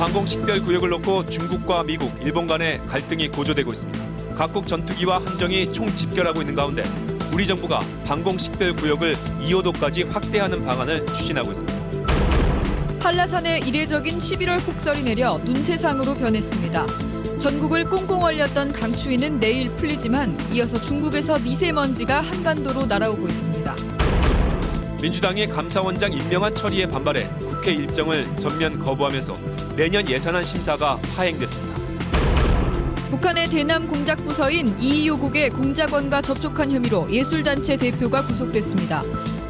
방공식별구역을 놓고 중국과 미국, 일본 간의 갈등이 고조되고 있습니다. 각국 전투기와 함정이 총집결하고 있는 가운데 우리 정부가 방공식별구역을 2호도까지 확대하는 방안을 추진하고 있습니다. 한라산에 이례적인 11월 폭설이 내려 눈세상으로 변했습니다. 전국을 꽁꽁 얼렸던 강추위는 내일 풀리지만 이어서 중국에서 미세먼지가 한반도로 날아오고 있습니다. 민주당이 감사원장 임명한 처리에 반발해 국회 일정을 전면 거부하면서 내년 예산안 심사가 파행됐습니다. 북한의 대남 공작 부서인 이이요국의 공작원과 접촉한 혐의로 예술단체 대표가 구속됐습니다.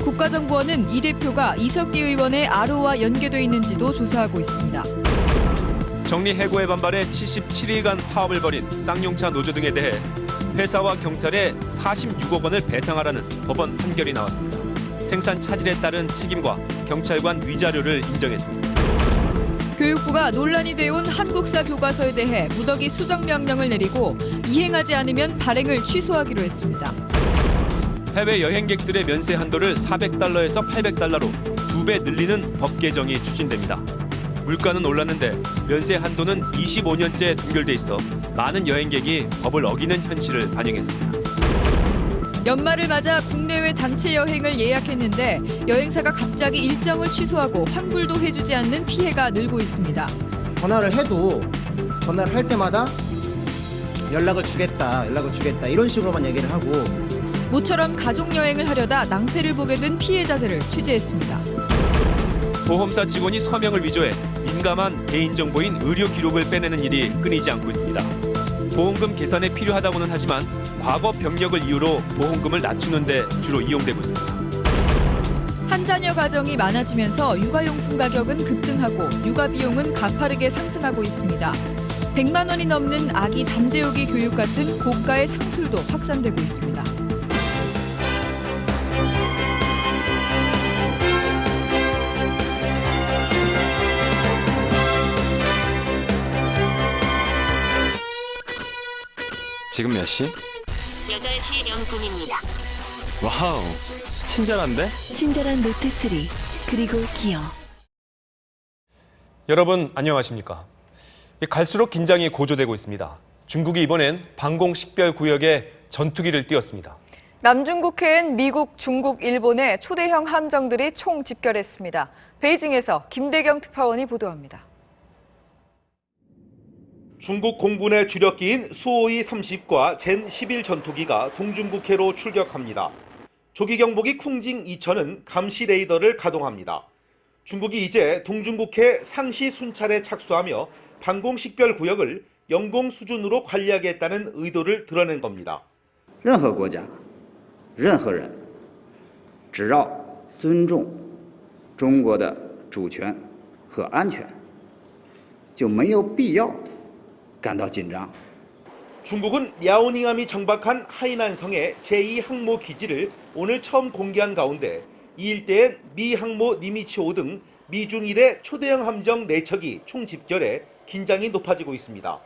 국가정보원은 이 대표가 이석기 의원의 아로와 연계돼 있는지도 조사하고 있습니다. 정리해고에 반발해 77일간 파업을 벌인 쌍용차 노조 등에 대해 회사와 경찰에 46억 원을 배상하라는 법원 판결이 나왔습니다. 생산 차질에 따른 책임과 경찰관 위자료를 인정했습니다. 교육부가 논란이 되어온 한국사 교과서에 대해 무더기 수정 명령을 내리고 이행하지 않으면 발행을 취소하기로 했습니다. 해외 여행객들의 면세 한도를 400달러에서 800달러로 2배 늘리는 법 개정이 추진됩니다. 물가는 올랐는데 면세 한도는 25년째 동결돼 있어 많은 여행객이 법을 어기는 현실을 반영했습니다. 연말을 맞아 국내외 단체 여행을 예약했는데 여행사가 갑자기 일정을 취소하고 환불도 해주지 않는 피해가 늘고 있습니다. 전화를 해도 전화를 할 때마다 연락을 주겠다 이런 식으로만 얘기를 하고 모처럼 가족 여행을 하려다 낭패를 보게 된 피해자들을 취재했습니다. 보험사 직원이 서명을 위조해 민감한 개인정보인 의료 기록을 빼내는 일이 끊이지 않고 있습니다. 보험금 계산에 필요하다고는 하지만 과거 병력을 이유로 보험금을 낮추는 데 주로 이용되고 있습니다. 한 자녀 가정이 많아지면서 육아용품 가격은 급등하고 육아 비용은 가파르게 상승하고 있습니다. 100만 원이 넘는 아기 잠재우기 교육 같은 고가의 상술도 확산되고 있습니다. 지금 몇 시? 8시 0분입니다. 와우, 친절한데? 친절한 노트3 그리고 기어. 여러분 안녕하십니까? 갈수록 긴장이 고조되고 있습니다. 중국이 이번엔 방공식별구역에 전투기를 띄웠습니다. 남중국해엔 미국, 중국, 일본의 초대형 함정들이 총 집결했습니다. 베이징에서 김대경 특파원이 보도합니다. 중국 공군의 주력기인 수호이 30과 젠 11 전투기가 동중국해로 출격합니다. 조기 경보기 쿵징 2000은 감시 레이더를 가동합니다. 중국이 이제 동중국해 상시 순찰에 착수하며 방공식별 구역을 영공 수준으로 관리하겠다는 의도를 드러낸 겁니다. 任何国家、任何人，只要尊重中国的主权和安全，就没有必要感到紧张。 중국은 랴오닝함이 정박한 하이난성의 제2 항모 기지를 오늘 처음 공개한 가운데 이 일대엔 미 항모 니미치5 등 미중일의 초대형 함정 4척이 총집결해 긴장이 높아지고 있습니다.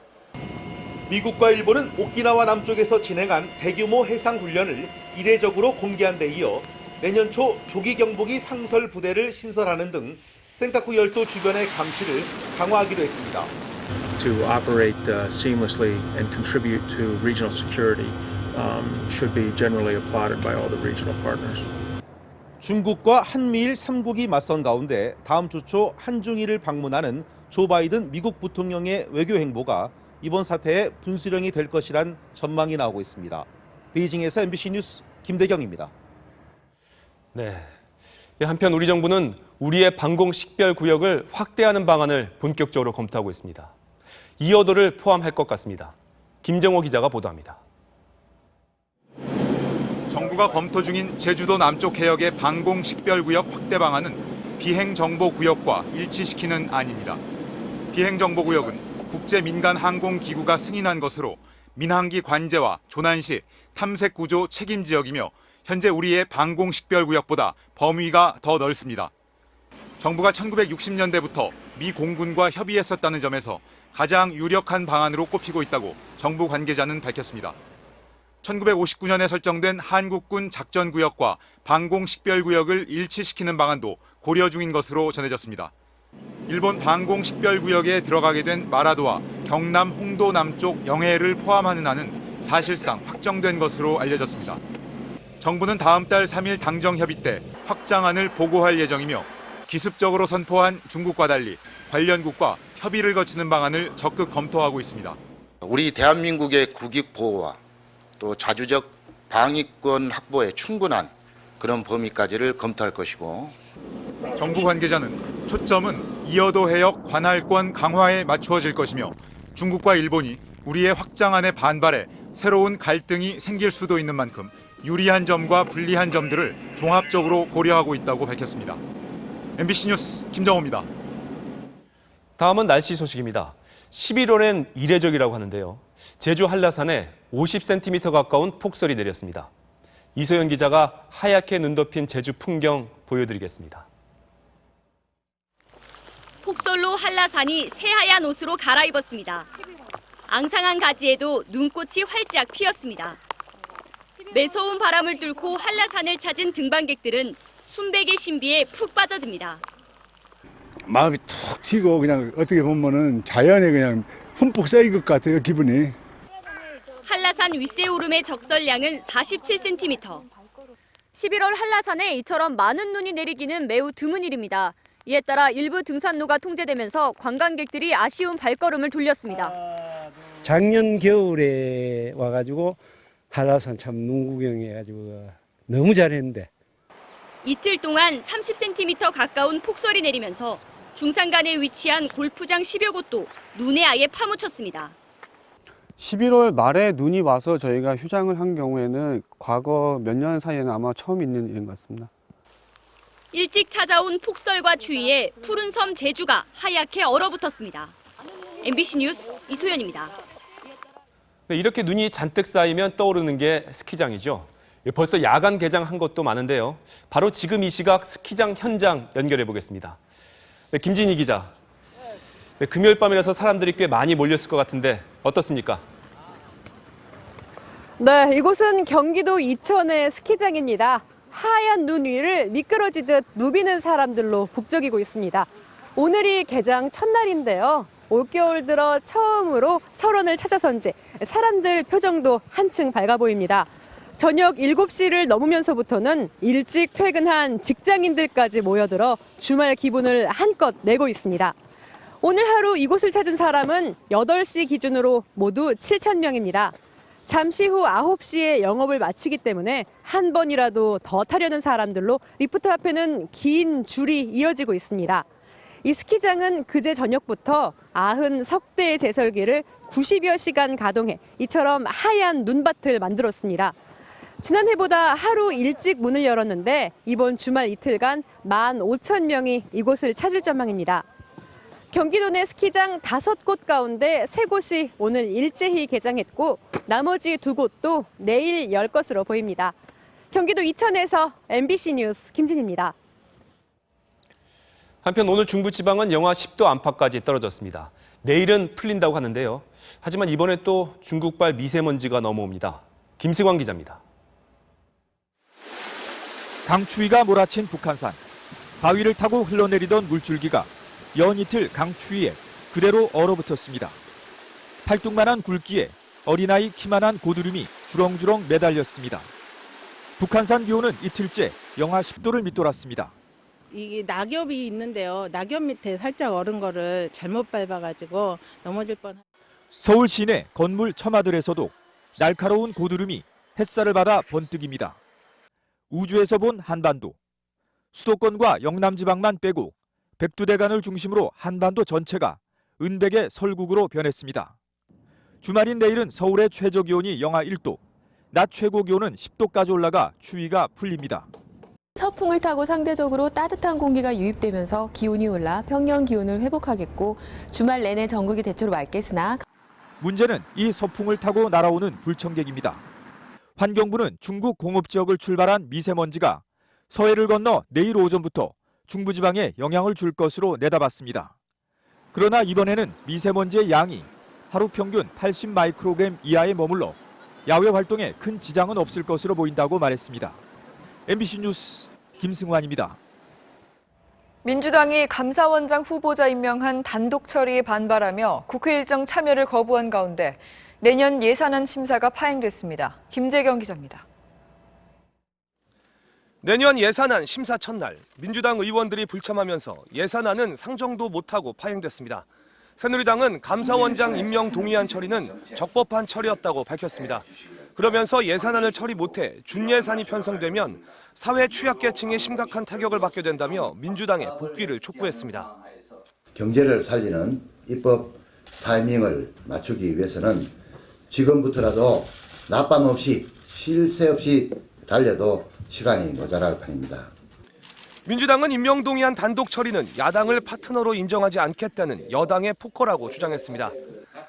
미국과 일본은 오키나와 남쪽에서 진행한 대규모 해상 훈련을 이례적으로 공개한 데 이어 내년 초 조기 경보기 상설 부대를 신설하는 등 센카쿠 열도 주변의 감시를 강화하기로 했습니다. To operate seamlessly and contribute to regional security should be generally applauded by all the regional partners. 중국과 한미일 3국이 맞선 가운데 다음 주 초 한중일을 방문하는 조 바이든 미국 부통령의 외교 행보가 이번 사태의 분수령이 될 것이란 전망이 나오고 있습니다. 베이징에서 MBC 뉴스 김대경입니다. 네. 한편 우리 정부는 우리의 방공식별 구역을 확대하는 방안을 본격적으로 검토하고 있습니다. 2호도를 포함할 것 같습니다. 김정호 기자가 보도합니다. 정부가 검토 중인 제주도 남쪽 해역의 방공식별구역 확대 방안은 비행정보구역과 일치시키는 안입니다. 비행정보구역은 국제민간항공기구가 승인한 것으로 민항기 관제와 조난 시 탐색구조 책임지역이며 현재 우리의 방공식별구역보다 범위가 더 넓습니다. 정부가 1960년대부터 미 공군과 협의했었다는 점에서 가장 유력한 방안으로 꼽히고 있다고 정부 관계자는 밝혔습니다. 1959년에 설정된 한국군 작전구역과 방공식별구역을 일치시키는 방안도 고려 중인 것으로 전해졌습니다. 일본 방공 식별구역에 들어가게 된 마라도와 경남 홍도 남쪽 영해를 포함하는 안은 사실상 확정된 것으로 알려졌습니다. 정부는 다음 달 3일 당정 협의 때 확장안을 보고할 예정이며 기습적으로 선포한 중국과 달리 관련국과 협의를 거치는 방안을 적극 검토하고 있습니다. 우리 대한민국의 국익 보호와 또 자주적 방위권 확보에 충분한 그런 범위까지를 검토할 것이고, 정부 관계자는 초점은 이어도 해역 관할권 강화에 맞추어질 것이며 중국과 일본이 우리의 확장안에 반발해 새로운 갈등이 생길 수도 있는 만큼 유리한 점과 불리한 점들을 종합적으로 고려하고 있다고 밝혔습니다. MBC 뉴스 김정호입니다. 다음은 날씨 소식입니다. 11월엔 이례적이라고 하는데요. 제주 한라산에 50cm 가까운 폭설이 내렸습니다. 이소연 기자가 하얗게 눈 덮인 제주 풍경 보여드리겠습니다. 폭설로 한라산이 새하얀 옷으로 갈아입었습니다. 앙상한 가지에도 눈꽃이 활짝 피었습니다. 매서운 바람을 뚫고 한라산을 찾은 등반객들은 순백의 신비에 푹 빠져듭니다. 마음이 툭 튀고 그냥 어떻게 보면은 자연에 그냥 흠뻑 쌓인 것 같아요, 기분이. 한라산 윗세오름의 적설량은 47cm. 11월 한라산에 이처럼 많은 눈이 내리기는 매우 드문 일입니다. 이에 따라 일부 등산로가 통제되면서 관광객들이 아쉬운 발걸음을 돌렸습니다. 작년 겨울에 와가지고 한라산 참 눈 구경해가지고 너무 잘했는데. 이틀 동안 30cm 가까운 폭설이 내리면서 중산간에 위치한 골프장 10여 곳도 눈에 아예 파묻혔습니다. 11월 말에 눈이 와서 저희가 휴장을 한 경우에는 과거 몇 년 사이에는 아마 처음 있는 일인 것 같습니다. 일찍 찾아온 폭설과 추위에 푸른 섬 제주가 하얗게 얼어붙었습니다. MBC 뉴스 이소연입니다. 네, 이렇게 눈이 잔뜩 쌓이면 떠오르는 게 스키장이죠. 벌써 야간 개장한 곳도 많은데요. 바로 지금 이 시각 스키장 현장 연결해 보겠습니다. 네, 김진희 기자. 네, 금요일 밤이라서 사람들이 꽤 많이 몰렸을 것 같은데 어떻습니까? 네, 이곳은 경기도 이천의 스키장입니다. 하얀 눈 위를 미끄러지듯 누비는 사람들로 북적이고 있습니다. 오늘이 개장 첫날인데요. 올겨울 들어 처음으로 설원을 찾아선지 사람들 표정도 한층 밝아 보입니다. 저녁 7시를 넘으면서부터는 일찍 퇴근한 직장인들까지 모여들어 주말 기분을 한껏 내고 있습니다. 오늘 하루 이곳을 찾은 사람은 8시 기준으로 모두 7,000명입니다. 잠시 후 9시에 영업을 마치기 때문에 한 번이라도 더 타려는 사람들로 리프트 앞에는 긴 줄이 이어지고 있습니다. 이 스키장은 그제 저녁부터 90석대의 제설기를 90여 시간 가동해 이처럼 하얀 눈밭을 만들었습니다. 지난해보다 하루 일찍 문을 열었는데 이번 주말 이틀간 15,000명이 이곳을 찾을 전망입니다. 경기도 내 스키장 5곳 가운데 3곳이 오늘 일제히 개장했고 나머지 2곳도 내일 열 것으로 보입니다. 경기도 이천에서 MBC 뉴스 김진희입니다. 한편 오늘 중부지방은 영하 10도 안팎까지 떨어졌습니다. 내일은 풀린다고 하는데요. 하지만 이번에 또 중국발 미세먼지가 넘어옵니다. 김승환 기자입니다. 강추위가 몰아친 북한산. 바위를 타고 흘러내리던 물줄기가 연이틀 강추위에 그대로 얼어붙었습니다. 팔뚝만한 굵기에 어린아이 키만한 고드름이 주렁주렁 매달렸습니다. 북한산 기온은 이틀째 영하 10도를 밑돌았습니다. 이게 낙엽이 있는데요. 낙엽 밑에 살짝 얼은 거를 잘못 밟아가지고 넘어질 뻔. 서울 시내 건물 처마들에서도 날카로운 고드름이 햇살을 받아 번뜩입니다. 우주에서 본 한반도. 수도권과 영남지방만 빼고 백두대간을 중심으로 한반도 전체가 은백의 설국으로 변했습니다. 주말인 내일은 서울의 최저기온이 영하 1도, 낮 최고기온은 10도까지 올라가 추위가 풀립니다. 서풍을 타고 상대적으로 따뜻한 공기가 유입되면서 기온이 올라 평년 기온을 회복하겠고 주말 내내 전국이 대체로 맑겠으나 문제는 이 서풍을 타고 날아오는 불청객입니다. 환경부는 중국 공업지역을 출발한 미세먼지가 서해를 건너 내일 오전부터 중부지방에 영향을 줄 것으로 내다봤습니다. 그러나 이번에는 미세먼지의 양이 하루 평균 80 마이크로그램 이하에 머물러 야외 활동에 큰 지장은 없을 것으로 보인다고 말했습니다. MBC 뉴스 김승환입니다. 민주당이 감사원장 후보자 임명한 단독 처리에 반발하며 국회 일정 참여를 거부한 가운데 내년 예산안 심사가 파행됐습니다. 김재경 기자입니다. 내년 예산안 심사 첫날 민주당 의원들이 불참하면서 예산안은 상정도 못하고 파행됐습니다. 새누리당은 감사원장 임명 동의안 처리는 적법한 처리였다고 밝혔습니다. 그러면서 예산안을 처리 못해 준예산이 편성되면 사회 취약계층에 심각한 타격을 받게 된다며 민주당의 복귀를 촉구했습니다. 경제를 살리는 입법 타이밍을 맞추기 위해서는 지금부터라도 낮밤 없이 쉴 새 없이 달려도 시간이 모자랄 판입니다. 민주당은 임명동의안 단독 처리는 야당을 파트너로 인정하지 않겠다는 여당의 포커라고 주장했습니다.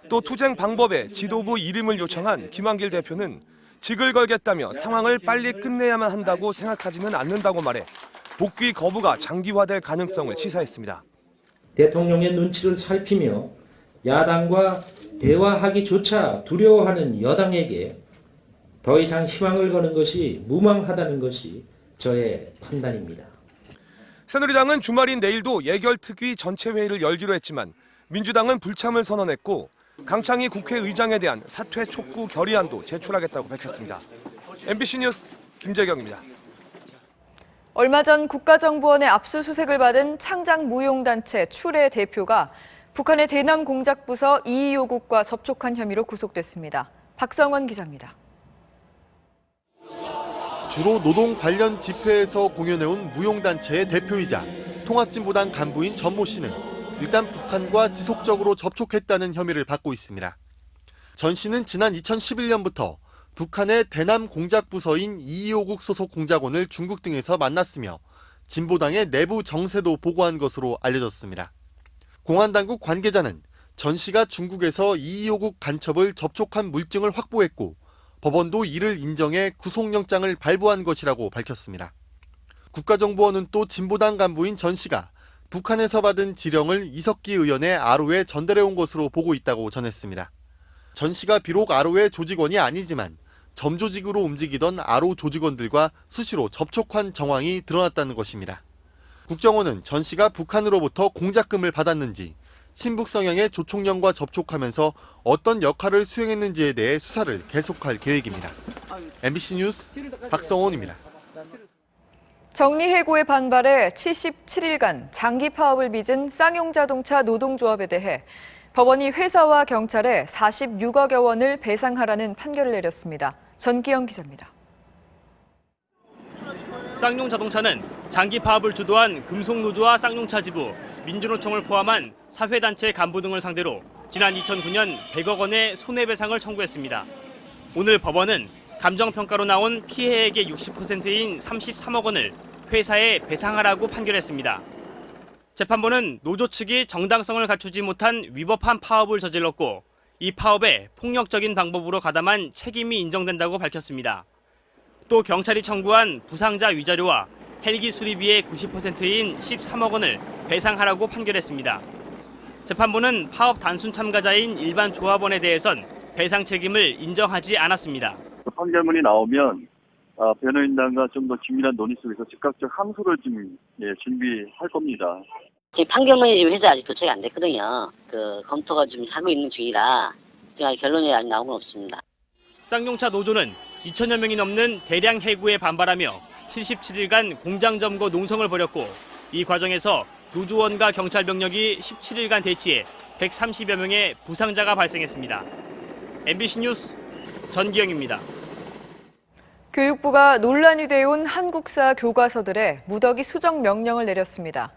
또 투쟁 방법에 지도부 이름을 요청한 김한길 대표는 직을 걸겠다며 상황을 빨리 끝내야만 한다고 생각하지는 않는다고 말해 복귀 거부가 장기화될 가능성을 시사했습니다. 대통령의 눈치를 살피며 야당과 대화하기조차 두려워하는 여당에게 더 이상 희망을 거는 것이 무망하다는 것이 저의 판단입니다. 새누리당은 주말인 내일도 예결특위 전체 회의를 열기로 했지만 민주당은 불참을 선언했고 강창희 국회의장에 대한 사퇴 촉구 결의안도 제출하겠다고 밝혔습니다. MBC 뉴스 김재경입니다. 얼마 전 국가정보원의 압수수색을 받은 창작무용단체 출의 대표가 북한의 대남 공작부서 이이요국과 접촉한 혐의로 구속됐습니다. 박성원 기자입니다. 주로 노동 관련 집회에서 공연해온 무용단체의 대표이자 통합진보당 간부인 전모 씨는 일단 북한과 지속적으로 접촉했다는 혐의를 받고 있습니다. 전 씨는 지난 2011년부터 북한의 대남 공작부서인 이이요국 소속 공작원을 중국 등에서 만났으며 진보당의 내부 정세도 보고한 것으로 알려졌습니다. 공안당국 관계자는 전 씨가 중국에서 이이요국 간첩을 접촉한 물증을 확보했고 법원도 이를 인정해 구속영장을 발부한 것이라고 밝혔습니다. 국가정보원은 또 진보당 간부인 전 씨가 북한에서 받은 지령을 이석기 의원의 아로에 전달해온 것으로 보고 있다고 전했습니다. 전 씨가 비록 아로의 조직원이 아니지만 점조직으로 움직이던 아로 조직원들과 수시로 접촉한 정황이 드러났다는 것입니다. 국정원은 전 씨가 북한으로부터 공작금을 받았는지 친북 성향의 조총련과 접촉하면서 어떤 역할을 수행했는지에 대해 수사를 계속할 계획입니다. MBC 뉴스 박성원입니다. 정리해고에 반발해 77일간 장기 파업을 빚은 쌍용자동차 노동조합에 대해 법원이 회사와 경찰에 46억여 원을 배상하라는 판결을 내렸습니다. 전기영 기자입니다. 쌍용자동차는 장기 파업을 주도한 금속노조와 쌍용차 지부, 민주노총을 포함한 사회단체 간부 등을 상대로 지난 2009년 100억 원의 손해배상을 청구했습니다. 오늘 법원은 감정평가로 나온 피해액의 60%인 33억 원을 회사에 배상하라고 판결했습니다. 재판부는 노조 측이 정당성을 갖추지 못한 위법한 파업을 저질렀고 이 파업에 폭력적인 방법으로 가담한 책임이 인정된다고 밝혔습니다. 또 경찰이 청구한 부상자 위자료와 헬기 수리비의 90%인 13억 원을 배상하라고 판결했습니다. 재판부는 파업 단순 참가자인 일반 조합원에 대해선 배상 책임을 인정하지 않았습니다. 판결문이 나오면 변호인단과 좀 더 긴밀한 논의 속에서 즉각적 항소를 좀 준비할 겁니다. 판결문이 지금 회사에 아직 도착이 안 됐거든요. 검토가 좀 하고 있는 중이라 결론이 아직 나온 건 없습니다. 쌍용차 노조는 2천여 명이 넘는 대량 해고에 반발하며 77일간 공장 점거 농성을 벌였고 이 과정에서 노조원과 경찰 병력이 17일간 대치해 130여 명의 부상자가 발생했습니다. MBC 뉴스 전기영입니다. 교육부가 논란이 되어온 한국사 교과서들에 무더기 수정 명령을 내렸습니다.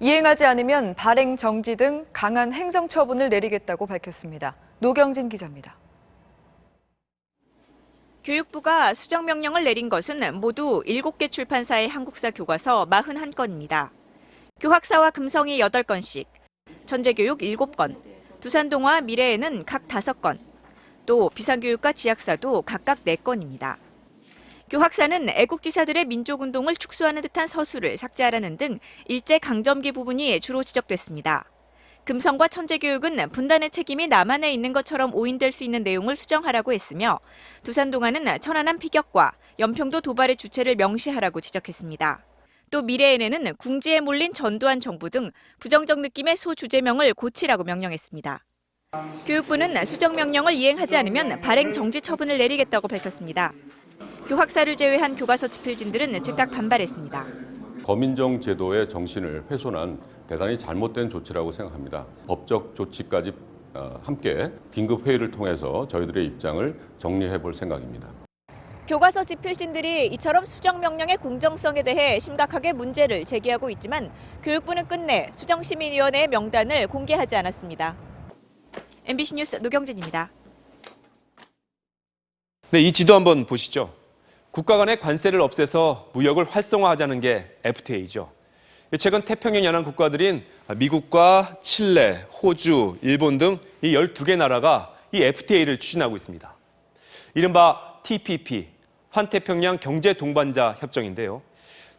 이행하지 않으면 발행 정지 등 강한 행정 처분을 내리겠다고 밝혔습니다. 노경진 기자입니다. 교육부가 수정 명령을 내린 것은 모두 7개 출판사의 한국사 교과서 41건입니다. 교학사와 금성이 8건씩, 전제교육 7건, 두산동화 미래에는 각 5건, 또 비상교육과 지학사도 각각 4건입니다. 교학사는 애국지사들의 민족운동을 축소하는 듯한 서술을 삭제하라는 등 일제강점기 부분이 주로 지적됐습니다. 금성과 천재교육은 분단의 책임이 남한에 있는 것처럼 오인될 수 있는 내용을 수정하라고 했으며 두산동화는 천안함 피격과 연평도 도발의 주체를 명시하라고 지적했습니다. 또 미래엔에는 궁지에 몰린 전두환 정부 등 부정적 느낌의 소주제명을 고치라고 명령했습니다. 교육부는 수정명령을 이행하지 않으면 발행 정지 처분을 내리겠다고 밝혔습니다. 교학사를 제외한 교과서 집필진들은 즉각 반발했습니다. 거민정 제도의 정신을 훼손한 대단히 잘못된 조치라고 생각합니다. 법적 조치까지 함께 긴급 회의를 통해서 저희들의 입장을 정리해 볼 생각입니다. 교과서 집필진들이 이처럼 수정명령의 공정성에 대해 심각하게 문제를 제기하고 있지만 교육부는 끝내 수정시민위원회의 명단을 공개하지 않았습니다. MBC 뉴스 노경진입니다. 네, 이 지도 한번 보시죠. 국가 간의 관세를 없애서 무역을 활성화하자는 게 FTA죠. 최근 태평양 연안 국가들인 미국과 칠레, 호주, 일본 등 이 12개 나라가 이 FTA를 추진하고 있습니다. 이른바 TPP, 환태평양 경제 동반자 협정인데요.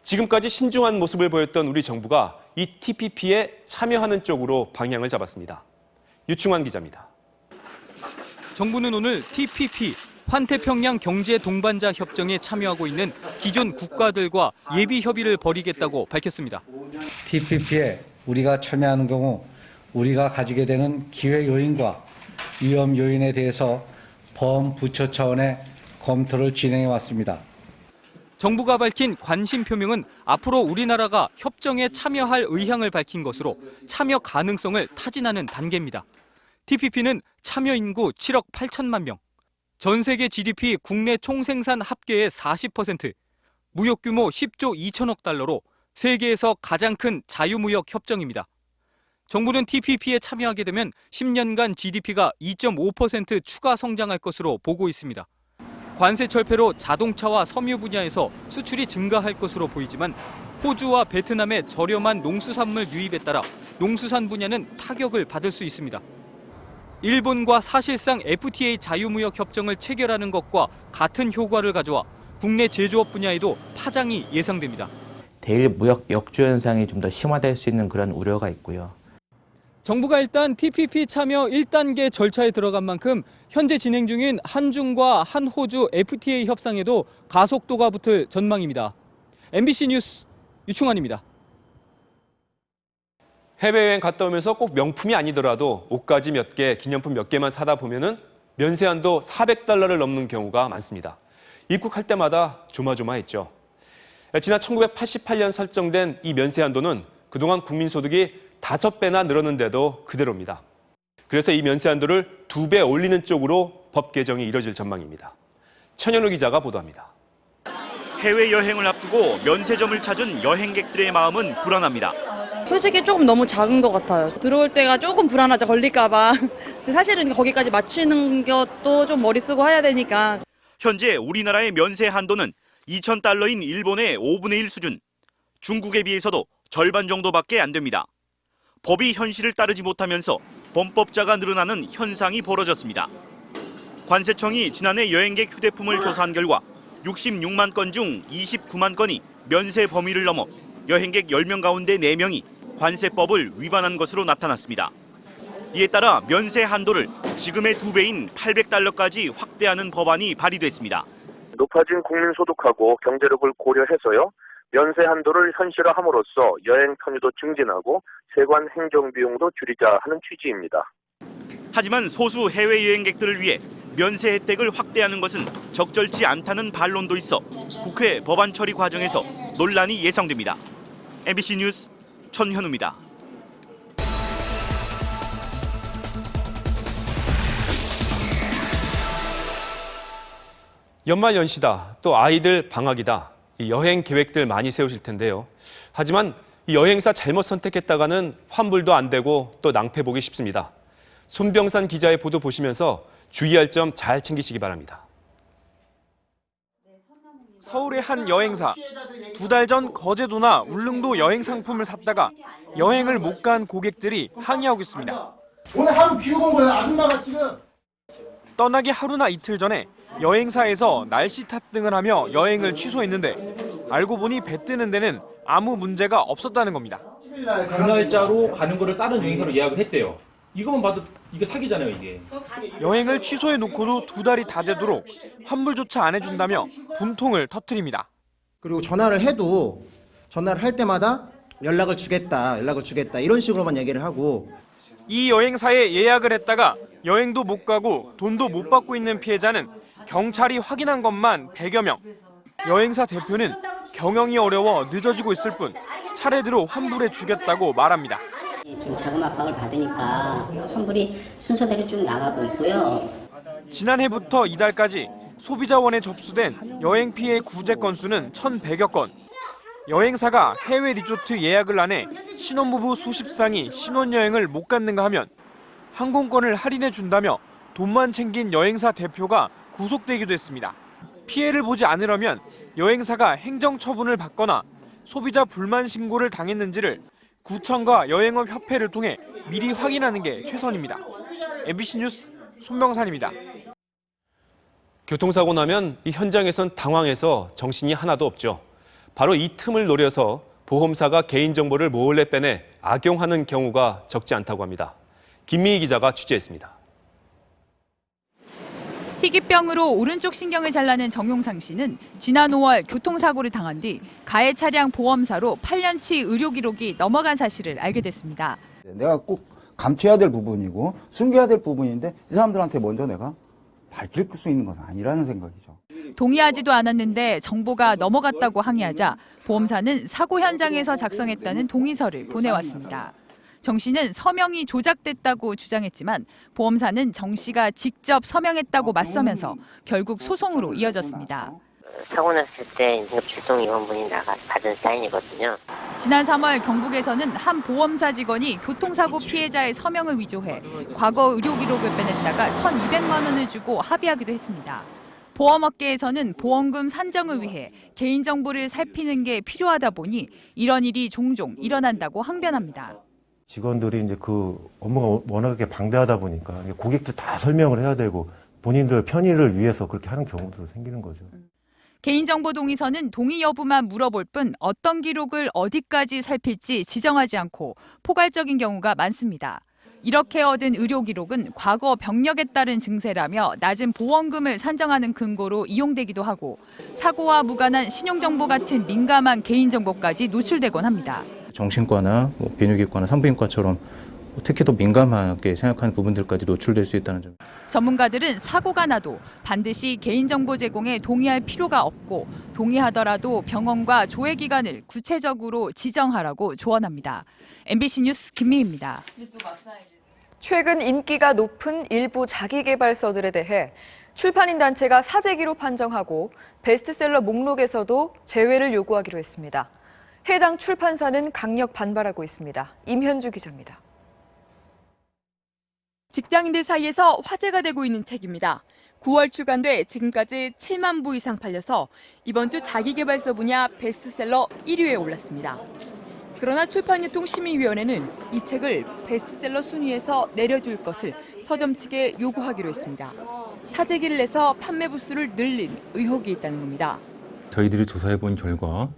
지금까지 신중한 모습을 보였던 우리 정부가 이 TPP에 참여하는 쪽으로 방향을 잡았습니다. 유충환 기자입니다. 정부는 오늘 TPP, 환태평양 경제 동반자 협정에 참여하고 있는 기존 국가들과 예비 협의를 벌이겠다고 밝혔습니다. TPP에 우리가 참여하는 경우 우리가 가지게 되는 기회 요인과 위험 요인에 대해서 범부처 차원의 검토를 진행해 왔습니다. 정부가 밝힌 관심 표명은 앞으로 우리나라가 협정에 참여할 의향을 밝힌 것으로 참여 가능성을 타진하는 단계입니다. TPP는 참여 인구 7억 8천만 명, 전 세계 GDP 국내 총생산 합계의 40%, 무역 규모 10조 2천억 달러로 세계에서 가장 큰 자유무역 협정입니다. 정부는 TPP에 참여하게 되면 10년간 GDP가 2.5% 추가 성장할 것으로 보고 있습니다. 관세 철폐로 자동차와 섬유 분야에서 수출이 증가할 것으로 보이지만 호주와 베트남의 저렴한 농수산물 유입에 따라 농수산 분야는 타격을 받을 수 있습니다. 일본과 사실상 FTA 자유무역 협정을 체결하는 것과 같은 효과를 가져와 국내 제조업 분야에도 파장이 예상됩니다. 대일 무역 역조 현상이 좀 더 심화될 수 있는 그런 우려가 있고요. 정부가 일단 TPP 참여 1단계 절차에 들어간 만큼 현재 진행 중인 한중과 한호주 FTA 협상에도 가속도가 붙을 전망입니다. MBC 뉴스 유충환입니다. 해외여행 갔다 오면서 꼭 명품이 아니더라도 옷가지 몇 개, 기념품 몇 개만 사다 보면은 면세한도 400달러를 넘는 경우가 많습니다. 입국할 때마다 조마조마했죠. 지난 1988년 설정된 이 면세한도는 그동안 국민소득이 5배나 늘었는데도 그대로입니다. 그래서 이 면세한도를 2배 올리는 쪽으로 법 개정이 이뤄질 전망입니다. 천현우 기자가 보도합니다. 해외여행을 앞두고 면세점을 찾은 여행객들의 마음은 불안합니다. 솔직히 조금 너무 작은 것 같아요. 들어올 때가 조금 불안하죠. 걸릴까 봐. 사실은 거기까지 맞추는 것도 좀 머리 쓰고 해야 되니까. 현재 우리나라의 면세 한도는 2,000달러인 일본의 5분의 1 수준, 중국에 비해서도 절반 정도밖에 안 됩니다. 법이 현실을 따르지 못하면서 범법자가 늘어나는 현상이 벌어졌습니다. 관세청이 지난해 여행객 휴대품을 조사한 결과 66만 건 중 29만 건이 면세 범위를 넘어 여행객 10명 가운데 4명이 관세법을 위반한 것으로 나타났습니다. 이에 따라 면세 한도를 지금의 2배인 800달러까지 확대하는 법안이 발의됐습니다. 높아진 국민소득하고 경제력을 고려해서요. 면세 한도를 현실화함으로써 여행 편의도 증진하고 세관 행정 비용도 줄이자 하는 취지입니다. 하지만 소수 해외여행객들을 위해 면세 혜택을 확대하는 것은 적절치 않다는 반론도 있어 국회 법안 처리 과정에서 논란이 예상됩니다. MBC 뉴스 천현우입니다. 연말 연시다, 또 아이들 방학이다. 이 여행 계획들 많이 세우실 텐데요. 하지만 이 여행사 잘못 선택했다가는 환불도 안 되고 또 낭패 보기 쉽습니다. 손병산 기자의 보도 보시면서 주의할 점 잘 챙기시기 바랍니다. 서울의 한 여행사. 2달 전 거제도나 울릉도 여행 상품을 샀다가 여행을 못 간 고객들이 항의하고 있습니다. 오늘 하루 비우고 온 거야, 아줌마가 지금. 떠나기 하루나 이틀 전에 여행사에서 날씨 탓등을 하며 여행을 취소했는데 알고 보니 배 뜨는 데는 아무 문제가 없었다는 겁니다. 그 날짜로 가는 거를 다른 여행사로 예약을 했대요. 이거만 봐도 이게 사기잖아요, 이게. 여행을 취소해놓고도 2달이 다 되도록 환불조차 안 해준다며 분통을 터뜨립니다. 그리고 전화를 해도 전화를 할 때마다 연락을 주겠다 이런 식으로만 얘기를 하고 이 여행사에 예약을 했다가 여행도 못 가고 돈도 못 받고 있는 피해자는 경찰이 확인한 것만 100여 명. 여행사 대표는 경영이 어려워 늦어지고 있을 뿐 차례대로 환불해 주겠다고 말합니다. 좀 자금 압박을 받으니까 환불이 순서대로 쭉 나가고 있고요. 지난해부터 이달까지 소비자원에 접수된 여행 피해 구제 건수는 1,100여 건. 여행사가 해외 리조트 예약을 안 해 신혼부부 수십 쌍이 신혼여행을 못 갔는가 하면 항공권을 할인해 준다며 돈만 챙긴 여행사 대표가 구속되기도 했습니다. 피해를 보지 않으려면 여행사가 행정처분을 받거나 소비자 불만 신고를 당했는지를 구청과 여행업협회를 통해 미리 확인하는 게 최선입니다. MBC 뉴스 손명산입니다. 교통사고 나면 이 현장에선 당황해서 정신이 하나도 없죠. 바로 이 틈을 노려서 보험사가 개인정보를 몰래 빼내 악용하는 경우가 적지 않다고 합니다. 김미희 기자가 취재했습니다. 희귀병으로 오른쪽 신경을 잘라낸 정용상 씨는 지난 5월 교통사고를 당한 뒤 가해 차량 보험사로 8년치 의료 기록이 넘어간 사실을 알게 됐습니다. 내가 꼭 감춰야 될 부분이고 숨겨야 될 부분인데 이 사람들한테 먼저 내가 밝힐 수 있는 것은 아니라는 생각이죠. 동의하지도 않았는데 정보가 넘어갔다고 항의하자 보험사는 사고 현장에서 작성했다는 동의서를 보내왔습니다. 정 씨는 서명이 조작됐다고 주장했지만 보험사는 정 씨가 직접 서명했다고 맞서면서 결국 소송으로 이어졌습니다. 사고 났을 때 인급출동위원분이 받은 사인이거든요. 지난 3월 경북에서는 한 보험사 직원이 교통사고 피해자의 서명을 위조해 과거 의료 기록을 빼냈다가 1,200만 원을 주고 합의하기도 했습니다. 보험업계에서는 보험금 산정을 위해 개인정보를 살피는 게 필요하다 보니 이런 일이 종종 일어난다고 항변합니다. 직원들이 이제 그 업무가 워낙에 방대하다 보니까 고객들 다 설명을 해야 되고 본인들 편의를 위해서 그렇게 하는 경우도 생기는 거죠. 개인정보 동의서는 동의 여부만 물어볼 뿐 어떤 기록을 어디까지 살필지 지정하지 않고 포괄적인 경우가 많습니다. 이렇게 얻은 의료 기록은 과거 병력에 따른 증세라며 낮은 보험금을 산정하는 근거로 이용되기도 하고 사고와 무관한 신용정보 같은 민감한 개인정보까지 노출되곤 합니다. 정신과나 비뇨기과나 산부인과처럼 특히 더 민감하게 생각하는 부분들까지 노출될 수 있다는 점. 전문가들은 사고가 나도 반드시 개인정보 제공에 동의할 필요가 없고 동의하더라도 병원과 조회 기간을 구체적으로 지정하라고 조언합니다. MBC 뉴스 김미희입니다. 최근 인기가 높은 일부 자기개발서들에 대해 출판인 단체가 사재기로 판정하고 베스트셀러 목록에서도 제외를 요구하기로 했습니다. 해당 출판사는 강력 반발하고 있습니다. 임현주 기자입니다. 직장인들 사이에서 화제가 되고 있는 책입니다. 9월 출간돼 지금까지 7만 부 이상 팔려서 이번 주 자기개발서 분야 베스트셀러 1위에 올랐습니다. 그러나 출판유통심의위원회는 이 책을 베스트셀러 순위에서 내려줄 것을 서점 측에 요구하기로 했습니다. 사재기를 내서 판매 부수를 늘린 의혹이 있다는 겁니다. 저희들이 조사해 본 결과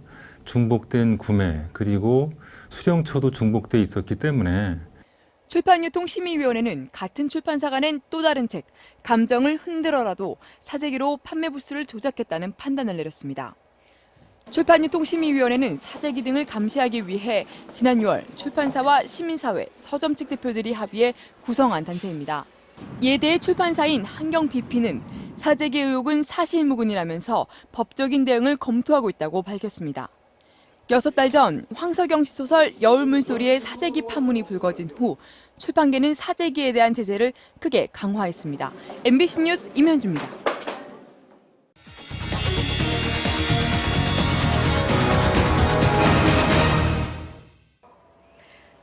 중복된 구매 그리고 수령처도 중복돼 있었기 때문에 출판유통심의위원회는 같은 출판사가 낸 또 다른 책 감정을 흔들어라도 사재기로 판매 부수를 조작했다는 판단을 내렸습니다. 출판유통심의위원회는 사재기 등을 감시하기 위해 지난 6월 출판사와 시민사회, 서점 측 대표들이 합의해 구성한 단체입니다. 이에 대해 출판사인 한경BP는 사재기 의혹은 사실무근이라면서 법적인 대응을 검토하고 있다고 밝혔습니다. 6달 전 황석영 씨 소설 여울문소리의 사재기 파문이 불거진 후 출판계는 사재기에 대한 제재를 크게 강화했습니다. MBC 뉴스 임현주입니다.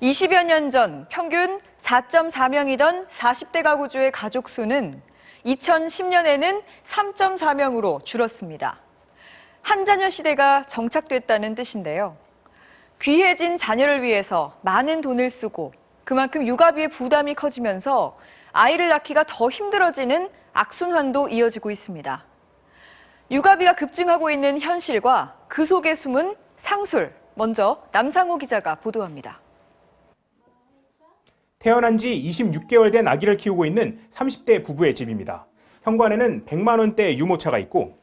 20여 년 전 평균 4.4명이던 40대 가구주의 가족 수는 2010년에는 3.4명으로 줄었습니다. 한 자녀 시대가 정착됐다는 뜻인데요. 귀해진 자녀를 위해서 많은 돈을 쓰고 그만큼 육아비의 부담이 커지면서 아이를 낳기가 더 힘들어지는 악순환도 이어지고 있습니다. 육아비가 급증하고 있는 현실과 그 속에 숨은 상술, 먼저 남상호 기자가 보도합니다. 태어난 지 26개월 된 아기를 키우고 있는 30대 부부의 집입니다. 현관에는 100만 원대 유모차가 있고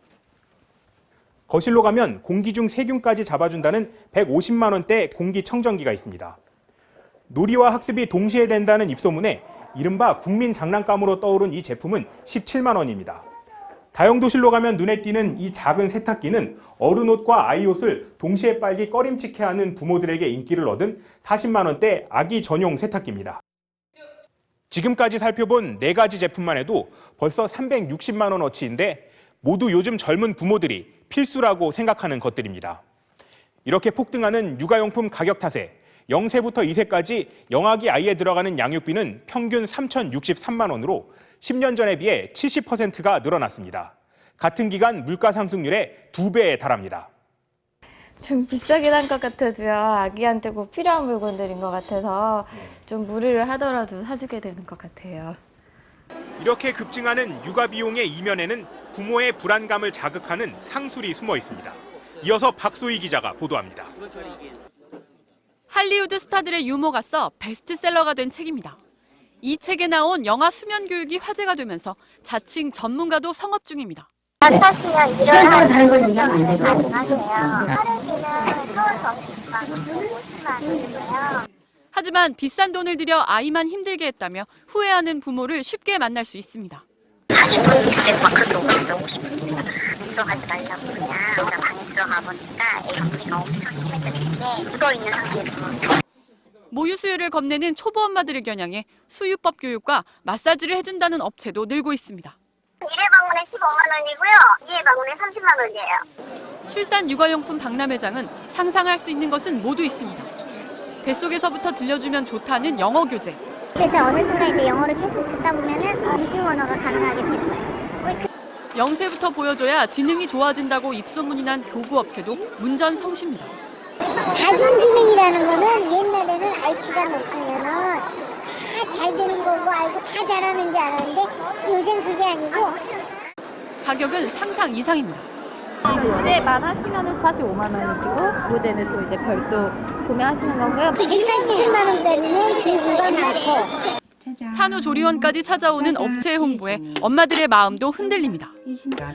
거실로 가면 공기 중 세균까지 잡아준다는 150만 원대 공기청정기가 있습니다. 놀이와 학습이 동시에 된다는 입소문에 이른바 국민 장난감으로 떠오른 이 제품은 17만 원입니다. 다용도실로 가면 눈에 띄는 이 작은 세탁기는 어른 옷과 아이 옷을 동시에 빨기 꺼림칙해 하는 부모들에게 인기를 얻은 40만 원대 아기 전용 세탁기입니다. 지금까지 살펴본 4가지 제품만 해도 벌써 360만 원어치인데 모두 요즘 젊은 부모들이 필수라고 생각하는 것들입니다. 이렇게 폭등하는 육아용품 가격 탓에 0세부터 2세까지 영아기 아이에 들어가는 양육비는 평균 3,063만 원으로 10년 전에 비해 70%가 늘어났습니다. 같은 기간 물가 상승률의 2배에 달합니다. 좀 비싸긴 한 것 같아도요. 아기한테 꼭 필요한 물건들인 것 같아서 좀 무리를 하더라도 사주게 되는 것 같아요. 이렇게 급증하는 육아 비용의 이면에는 부모의 불안감을 자극하는 상술이 숨어 있습니다. 이어서 박소희 기자가 보도합니다. 할리우드 스타들의 유머가 써 베스트셀러가 된 책입니다. 이 책에 나온 영아 수면 교육이 화제가 되면서 자칭 전문가도 성업 중입니다. 사시면 일어나는 달고는 안 되고 하루에는 서울 정신과 50만 원이고요. 하지만 비싼 돈을 들여 아이만 힘들게 했다며 후회하는 부모를 쉽게 만날 수 있습니다. 사실 막 그렇게 오고 싶습니다. 들어가지 말라고 그냥 방에 들어가 보니까 애기가 엄청 심해졌는데 묻어있는 상태에서 모유 수유를 겁내는 초보 엄마들을 겨냥해 수유법 교육과 마사지를 해준다는 업체도 늘고 있습니다. 1회 방문에 15만 원이고요. 2회 방문에 30만 원이에요. 출산 육아용품 박람회장은 상상할 수 있는 것은 모두 있습니다. 뱃속에서부터 들려주면 좋다는 영어 교재. 그래서 어느 순간 이제 영어를 계속 듣다 보면은 이중 언어가 가능하게 되는 거예요. 0세부터 보여줘야 지능이 좋아진다고 입소문이 난 교구 업체도 문전성시입니다. 다중지능이라는 거는 옛날에는 IQ가 높으면은 다 잘 되는 거고 알고 다 잘하는 줄 알았는데 요새는 그게 아니고. 가격은 상상 이상입니다. 무대만 하시면은 45만 원이고 무대는 또 이제 별도 구매하시는 건가요? 147만 원짜리는 교수가 많고. 산후조리원까지 찾아오는 업체 홍보에 엄마들의 마음도 흔들립니다.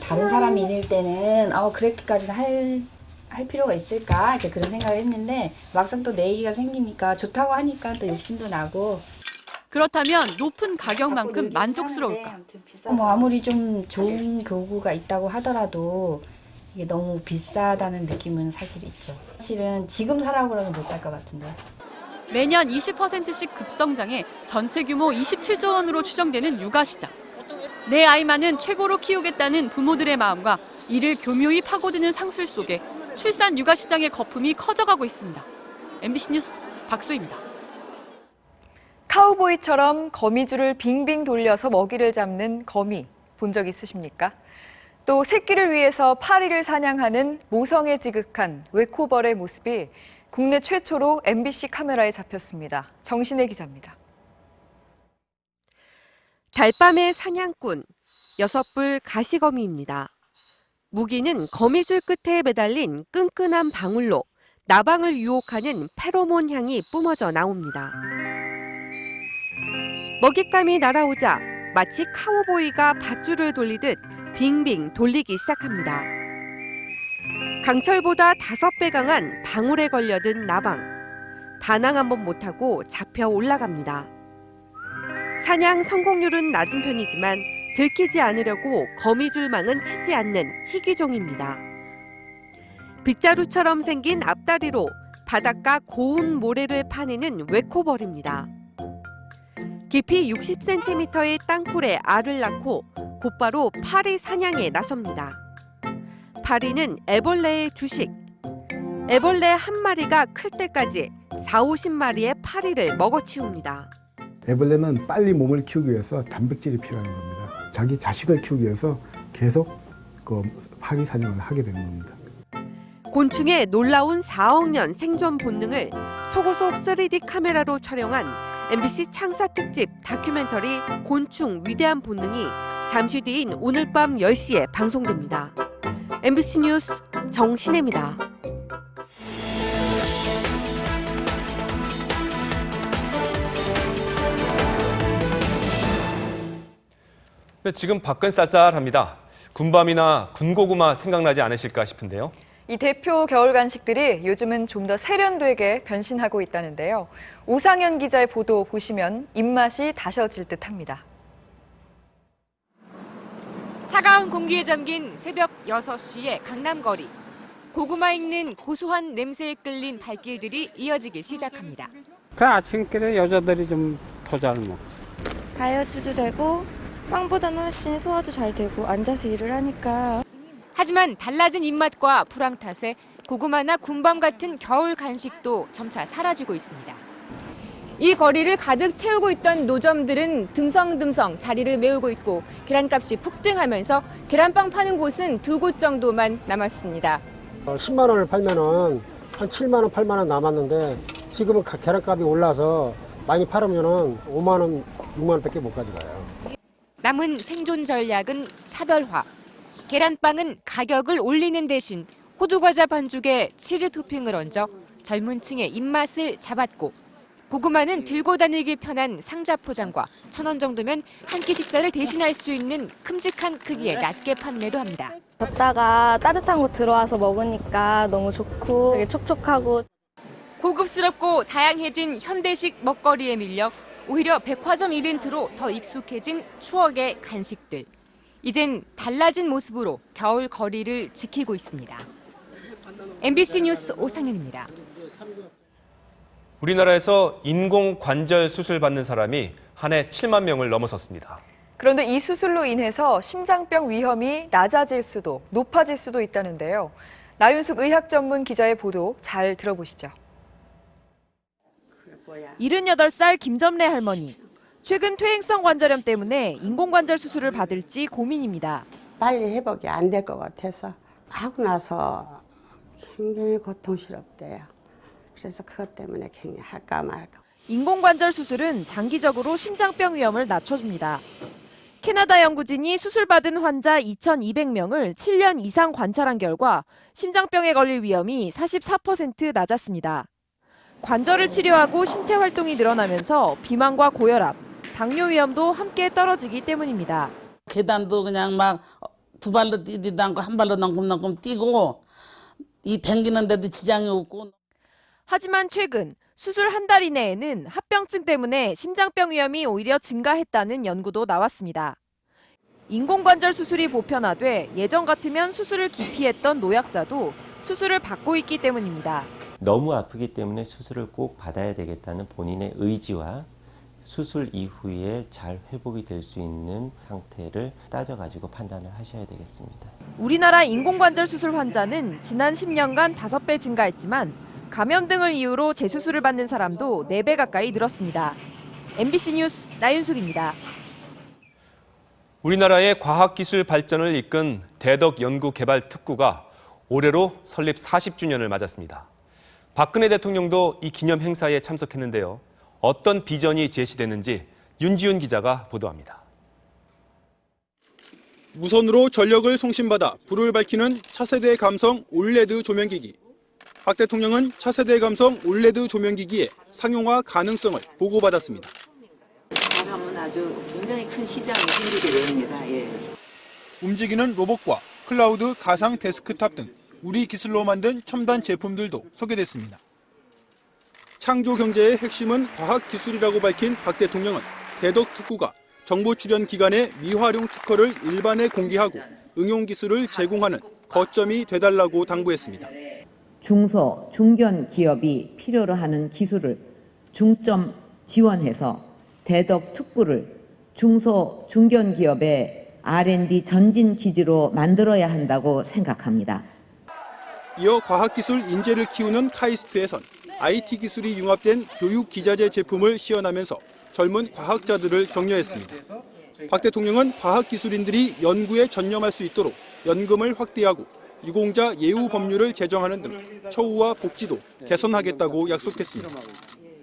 다른 사람이 있을 때는 그렇게까지는 할 필요가 있을까 이렇게 그런 생각을 했는데 막상 또 내 얘기가 생기니까 좋다고 하니까 또 욕심도 나고. 그렇다면 높은 가격만큼 만족스러울까? 아무리 좀 좋은 교구가 있다고 하더라도 이게 너무 비싸다는 느낌은 사실 있죠. 사실은 지금 사라고 그러면 못 살 것 같은데. 매년 20%씩 급성장해 전체 규모 27조 원으로 추정되는 육아 시장. 내 아이만은 최고로 키우겠다는 부모들의 마음과 이를 교묘히 파고드는 상술 속에 출산 육아 시장의 거품이 커져가고 있습니다. MBC 뉴스 박소희입니다. 카우보이처럼 거미줄을 빙빙 돌려서 먹이를 잡는 거미 본 적 있으십니까? 또 새끼를 위해서 파리를 사냥하는 모성애 지극한 웨코벌의 모습이 국내 최초로 MBC 카메라에 잡혔습니다. 정신의 기자입니다. 달밤의 사냥꾼, 6뿔 가시거미입니다. 무기는 거미줄 끝에 매달린 끈끈한 방울로 나방을 유혹하는 페로몬 향이 뿜어져 나옵니다. 먹잇감이 날아오자 마치 카우보이가 밧줄을 돌리듯 빙빙 돌리기 시작합니다. 강철보다 5배 강한 방울에 걸려든 나방. 반항 한번 못하고 잡혀 올라갑니다. 사냥 성공률은 낮은 편이지만 들키지 않으려고 거미줄망은 치지 않는 희귀종입니다. 빗자루처럼 생긴 앞다리로 바닷가 고운 모래를 파내는 웨코벌입니다. 깊이 60cm의 땅굴에 알을 낳고 곧바로 파리 사냥에 나섭니다. 파리는 애벌레의 주식. 애벌레 한 마리가 클 때까지 40-50마리의 파리를 먹어치웁니다. 애벌레는 빨리 몸을 키우기 위해서 단백질이 필요한 겁니다. 자기 자식을 키우기 위해서 계속 그 파리 사냥을 하게 되는 겁니다. 곤충의 놀라운 4억 년 생존 본능을 초고속 3D 카메라로 촬영한 MBC 창사 특집 다큐멘터리 곤충 위대한 본능이 잠시 뒤인 오늘 밤 10시에 방송됩니다. MBC 뉴스 정신혜입니다. 네, 지금 밖은 쌀쌀합니다. 군밤이나 군고구마 생각나지 않으실까 싶은데요. 이 대표 겨울 간식들이 요즘은 좀 더 세련되게 변신하고 있다는데요. 오상현 기자의 보도 보시면 입맛이 다셔질 듯합니다. 차가운 공기에 잠긴 새벽 6시의 강남거리. 고구마 익는 고소한 냄새에 끌린 발길들이 이어지기 시작합니다. 그 아침길에 여자들이 좀 더 잘 먹지. 다이어트도 되고 빵보다는 훨씬 소화도 잘 되고 앉아서 일을 하니까. 하지만 달라진 입맛과 불황 탓에 고구마나 군밤 같은 겨울 간식도 점차 사라지고 있습니다. 이 거리를 가득 채우고 있던 노점들은 듬성듬성 자리를 메우고 있고 계란값이 폭등하면서 계란빵 파는 곳은 2곳 정도만 남았습니다. 10만 원을 팔면은 한 7만 원, 8만 원 남았는데 지금은 계란값이 올라서 많이 팔으면은 5만 원, 6만 원밖에 못 가져가요. 남은 생존 전략은 차별화. 계란빵은 가격을 올리는 대신 호두과자 반죽에 치즈 토핑을 얹어 젊은 층의 입맛을 잡았고 고구마는 들고 다니기 편한 상자 포장과 1,000원 정도면 한 끼 식사를 대신할 수 있는 큼직한 크기에 낮게 판매도 합니다. 걷다가 따뜻한 곳 들어와서 먹으니까 너무 좋고 되게 촉촉하고. 고급스럽고 다양해진 현대식 먹거리에 밀려 오히려 백화점 이벤트로 더 익숙해진 추억의 간식들. 이젠 달라진 모습으로 겨울 거리를 지키고 있습니다. MBC 뉴스 오상현입니다. 우리나라에서 인공관절 수술 받는 사람이 한 해 7만 명을 넘어섰습니다. 그런데 이 수술로 인해서 심장병 위험이 낮아질 수도 높아질 수도 있다는데요. 나윤숙 의학 전문 기자의 보도 잘 들어보시죠. 78살 김점래 할머니. 최근 퇴행성 관절염 때문에 인공관절 수술을 받을지 고민입니다. 빨리 회복이 안 될 것 같아서 하고 나서 굉장히 고통스럽대요. 그래서 그것 때문에 굉장히 할까 말까. 인공관절 수술은 장기적으로 심장병 위험을 낮춰줍니다. 캐나다 연구진이 수술받은 환자 2,200명을 7년 이상 관찰한 결과 심장병에 걸릴 위험이 44% 낮았습니다. 관절을 치료하고 신체 활동이 늘어나면서 비만과 고혈압, 당뇨 위험도 함께 떨어지기 때문입니다. 계단도 그냥 막 2발로 뛰지도 않고 1발로 넝금넝금 뛰고 이 댕기는 데도 지장이 없고. 하지만 최근 수술 한 달 이내에는 합병증 때문에 심장병 위험이 오히려 증가했다는 연구도 나왔습니다. 인공관절 수술이 보편화돼 예전 같으면 수술을 기피했던 노약자도 수술을 받고 있기 때문입니다. 너무 아프기 때문에 수술을 꼭 받아야 되겠다는 본인의 의지와 수술 이후에 잘 회복이 될 수 있는 상태를 따져가지고 판단을 하셔야 되겠습니다. 우리나라 인공관절 수술 환자는 지난 10년간 5배 증가했지만 감염 등을 이유로 재수술을 받는 사람도 4배 가까이 늘었습니다. MBC 뉴스 나윤숙입니다. 우리나라의 과학기술 발전을 이끈 대덕연구개발특구가 올해로 설립 40주년을 맞았습니다. 박근혜 대통령도 이 기념 행사에 참석했는데요. 어떤 비전이 제시되는지 윤지훈 기자가 보도합니다. 무선으로 전력을 송신받아 불을 밝히는 차세대 감성 올레드 조명기기. 박 대통령은 차세대 감성 올레드 조명기기의 상용화 가능성을 보고받았습니다. 잘하면 아주 굉장히 큰 시장이 생기게 됩니다. 예. 움직이는 로봇과 클라우드 가상 데스크탑 등 우리 기술로 만든 첨단 제품들도 소개됐습니다. 창조 경제의 핵심은 과학기술이라고 밝힌 박 대통령은 대덕특구가 정부 출연 기관의 미활용 특허를 일반에 공개하고 응용기술을 제공하는 거점이 되달라고 당부했습니다. 중소, 중견 기업이 필요로 하는 기술을 중점 지원해서 대덕특구를 중소, 중견 기업의 R&D 전진 기지로 만들어야 한다고 생각합니다. 이어 과학기술 인재를 키우는 카이스트에선 IT 기술이 융합된 교육 기자재 제품을 시연하면서 젊은 과학자들을 격려했습니다. 박 대통령은 과학기술인들이 연구에 전념할 수 있도록 연금을 확대하고 유공자 예우 법률을 제정하는 등 처우와 복지도 개선하겠다고 약속했습니다.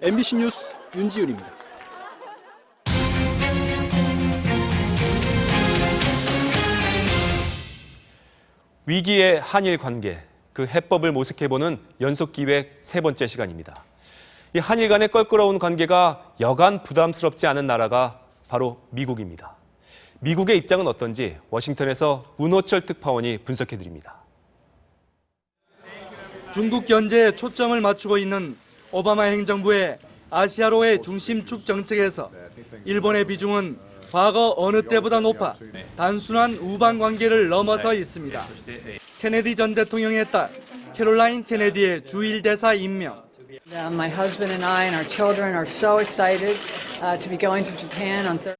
MBC 뉴스 윤지윤입니다. 위기의 한일 관계, 그 해법을 모색해보는 연속기획 3번째 시간입니다. 이 한일 간의 껄끄러운 관계가 여간 부담스럽지 않은 나라가 바로 미국입니다. 미국의 입장은 어떤지 워싱턴에서 문호철 특파원이 분석해드립니다. 중국 견제에 초점을 맞추고 있는 오바마 행정부의 아시아로의 중심축 정책에서 일본의 비중은 과거 어느 때보다 높아 단순한 우방 관계를 넘어서 있습니다. 케네디 전 대통령의 딸 캐롤라인 케네디의 주일 대사 임명. My husband and I and our children are so excited to be going to Japan on Thursday.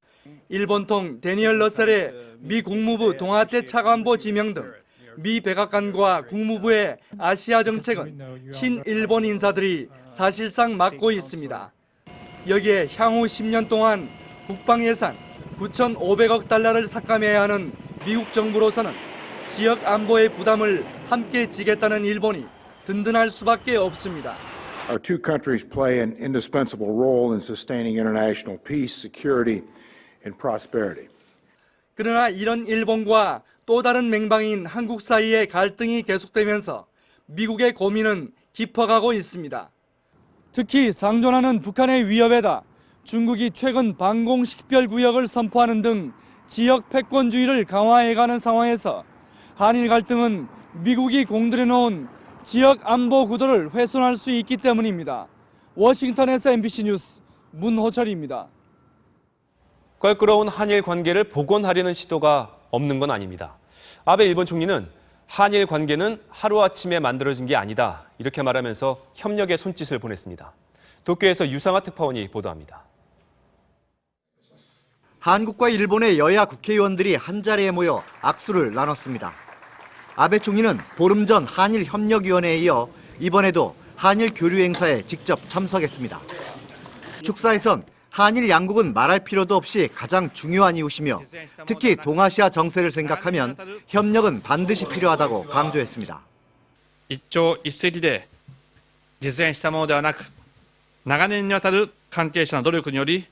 일본통 데니얼 러셀의 미 국무부 동아태 차관보 지명 등 미 백악관과 국무부의 아시아 정책은 친일본 인사들이 사실상 맡고 있습니다. 여기에 향후 10년 동안 국방 예산 9,500억 달러를 삭감해야 하는 미국 정부로서는 지역 안보의 부담을 함께 지겠다는 일본이 든든할 수밖에 없습니다. Our two countries play an indispensable role in sustaining international peace, security, and prosperity. 그러나 이런 일본과 또 다른 맹방인 한국 사이의 갈등이 계속되면서 미국의 고민은 깊어가고 있습니다. 특히 상존하는 북한의 위협에다 중국이 최근 방공식별구역을 선포하는 등 지역 패권주의를 강화해가는 상황에서 한일 갈등은 미국이 공들여놓은 지역 안보 구도를 훼손할 수 있기 때문입니다. 워싱턴에서 MBC 뉴스 문호철입니다. 껄끄러운 한일 관계를 복원하려는 시도가 없는 건 아닙니다. 아베 일본 총리는 한일 관계는 하루아침에 만들어진 게 아니다 이렇게 말하면서 협력의 손짓을 보냈습니다. 도쿄에서 유상하 특파원이 보도합니다. 한국과 일본의 여야 국회의원들이 한자리에 모여 악수를 나눴습니다. 아베 총리는 보름 전 한일협력위원회에 이어 이번에도 한일 교류 행사에 직접 참석했습니다. 축사에선 한일 양국은 말할 필요도 없이 가장 중요한 이웃이며 특히 동아시아 정세를 생각하면 협력은 반드시 필요하다고 강조했습니다. 一朝一夕で実現したものではなく、長年にわたる関係者の努力により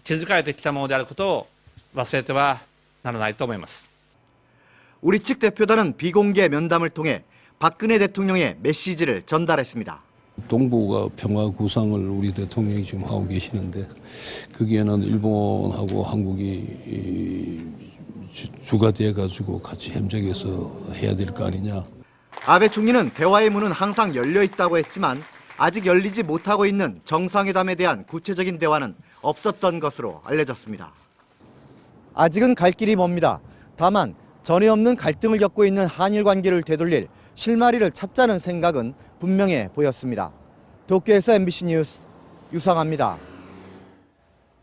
築かれてきたものであることを忘れてはならないと思います。 우리 측 대표단은 비공개 면담을 통해 박근혜 대통령의 메시지를 전달했습니다. 동북아 평화 구상을 우리 대통령이 지금 하고 계시는데 거기에는 일본하고 한국이 주가 돼가지고 같이 협력해서 해야 될 거 아니냐. 아베 총리는 대화의 문은 항상 열려 있다고 했지만 아직 열리지 못하고 있는 정상회담에 대한 구체적인 대화는 없었던 것으로 알려졌습니다. 아직은 갈 길이 멉니다. 다만 전에 없는 갈등을 겪고 있는 한일 관계를 되돌릴 실마리를 찾자는 생각은 분명해 보였습니다. 도쿄에서 MBC 뉴스 유상하입니다.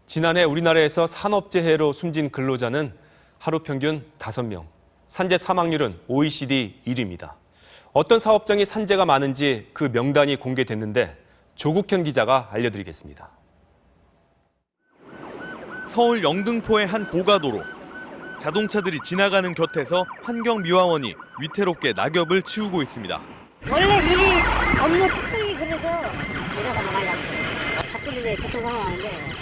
지난해 우리나라에서 산업재해로 숨진 근로자는 하루 평균 5명, 산재 사망률은 OECD 1위입니다. 어떤 사업장이 산재가 많은지 그 명단이 공개됐는데 조국현 기자가 알려드리겠습니다. 서울 영등포의 한 고가도로. 자동차들이 지나가는 곁에서 환경미화원이 위태롭게 낙엽을 치우고 있습니다. 원래 일이 업무 특성이 그래서 내가 많이 갔어요. 자꾸는 교통사고하는데.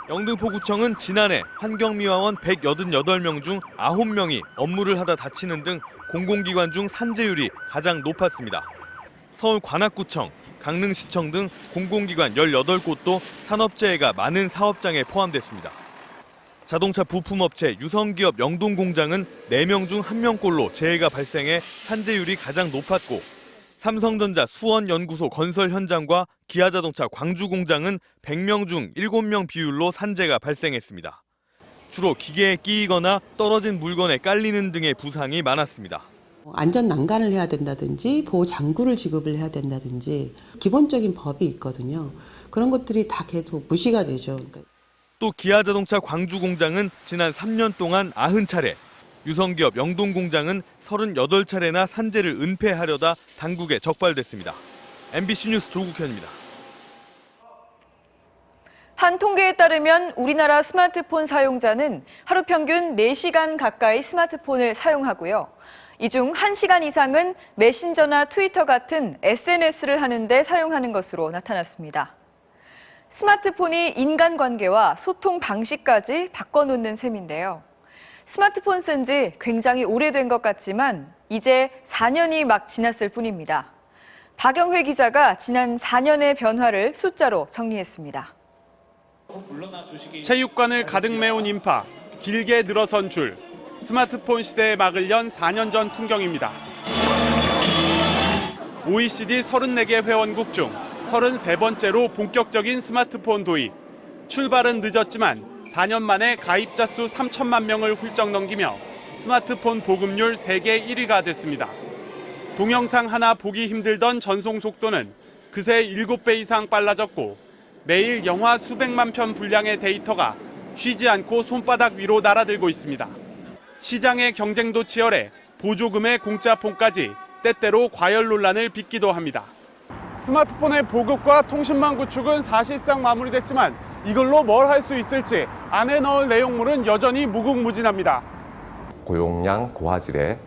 영등포구청은 지난해 환경미화원 188명 중 9명이 업무를 하다 다치는 등 공공기관 중 산재율이 가장 높았습니다. 서울 관악구청, 강릉시청 등 공공기관 18곳도 산업재해가 많은 사업장에 포함됐습니다. 자동차 부품업체 유성기업 영동공장은 4명 중 1명꼴로 재해가 발생해 산재율이 가장 높았고 삼성전자 수원연구소 건설 현장과 기아자동차 광주공장은 100명 중 7명 비율로 산재가 발생했습니다. 주로 기계에 끼이거나 떨어진 물건에 깔리는 등의 부상이 많았습니다. 안전 난간을 해야 된다든지 보호 장구를 지급을 해야 된다든지 기본적인 법이 있거든요. 그런 것들이 다 계속 무시가 되죠. 또 기아자동차 광주공장은 지난 3년 동안 90차례, 유성기업 영동공장은 38차례나 산재를 은폐하려다 당국에 적발됐습니다. MBC 뉴스 조국현입니다. 한 통계에 따르면 우리나라 스마트폰 사용자는 하루 평균 4시간 가까이 스마트폰을 사용하고요. 이 중 1시간 이상은 메신저나 트위터 같은 SNS를 하는데 사용하는 것으로 나타났습니다. 스마트폰이 인간관계와 소통 방식까지 바꿔놓는 셈인데요. 스마트폰 쓴 지 굉장히 오래된 것 같지만 이제 4년이 막 지났을 뿐입니다. 박영회 기자가 지난 4년의 변화를 숫자로 정리했습니다. 체육관을 가득 메운 인파, 길게 늘어선 줄, 스마트폰 시대의 막을 연 4년 전 풍경입니다. OECD 34개 회원국 중 33번째로 본격적인 스마트폰 도입. 출발은 늦었지만 4년 만에 가입자 수 3천만 명을 훌쩍 넘기며 스마트폰 보급률 세계 1위가 됐습니다. 동영상 하나 보기 힘들던 전송 속도는 그새 7배 이상 빨라졌고 매일 영화 수백만 편 분량의 데이터가 쉬지 않고 손바닥 위로 날아들고 있습니다. 시장의 경쟁도 치열해 보조금의 공짜폰까지 때때로 과열 논란을 빚기도 합니다. 스마트폰의 보급과 통신망 구축은 사실상 마무리됐지만 이걸로 뭘 할 수 있을지 안에 넣을 내용물은 여전히 무궁무진합니다. 고용량 고화질의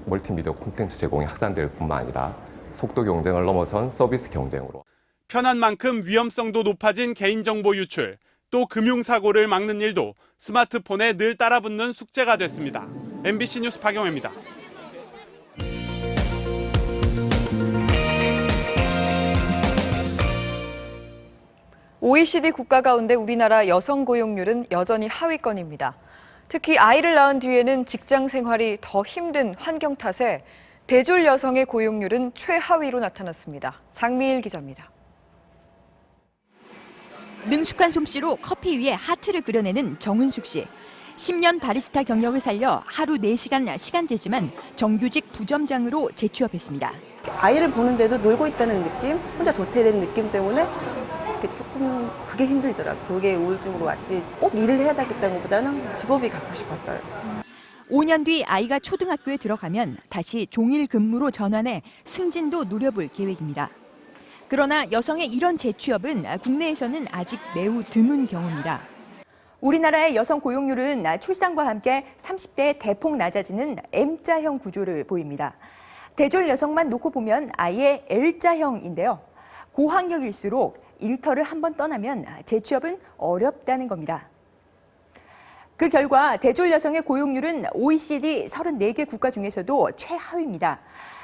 멀티미디어 콘텐츠 제공이 확산될 뿐만 아니라 속도 경쟁을 넘어선 서비스 경쟁으로 편한 만큼 위험성도 높아진 개인정보 유출, 또 금융사고를 막는 일도 스마트폰에 늘 따라붙는 숙제가 됐습니다. MBC 뉴스 박영혜입니다. OECD 국가 가운데 우리나라 여성 고용률은 여전히 하위권입니다. 특히 아이를 낳은 뒤에는 직장 생활이 더 힘든 환경 탓에 대졸 여성의 고용률은 최하위로 나타났습니다. 장미일 기자입니다. 능숙한 솜씨로 커피 위에 하트를 그려내는 정은숙 씨. 10년 바리스타 경력을 살려 하루 4시간 시간 재지만 정규직 부점장으로 재취업했습니다. 아이를 보는데도 놀고 있다는 느낌, 혼자 도태된 느낌 때문에 조금 그게 힘들더라고요. 그게 우울증으로 왔지. 꼭 일을 해야 되겠다는 것보다는 직업이 갖고 싶었어요. 5년 뒤 아이가 초등학교에 들어가면 다시 종일 근무로 전환해 승진도 노려볼 계획입니다. 그러나 여성의 이런 재취업은 국내에서는 아직 매우 드문 경우입니다. 우리나라의 여성 고용률은 출산과 함께 30대에 대폭 낮아지는 M자형 구조를 보입니다. 대졸 여성만 놓고 보면 아예 L자형인데요. 고학력일수록 일터를 한번 떠나면 재취업은 어렵다는 겁니다. 그 결과 대졸 여성의 고용률은 OECD 34개 국가 중에서도 최하위입니다.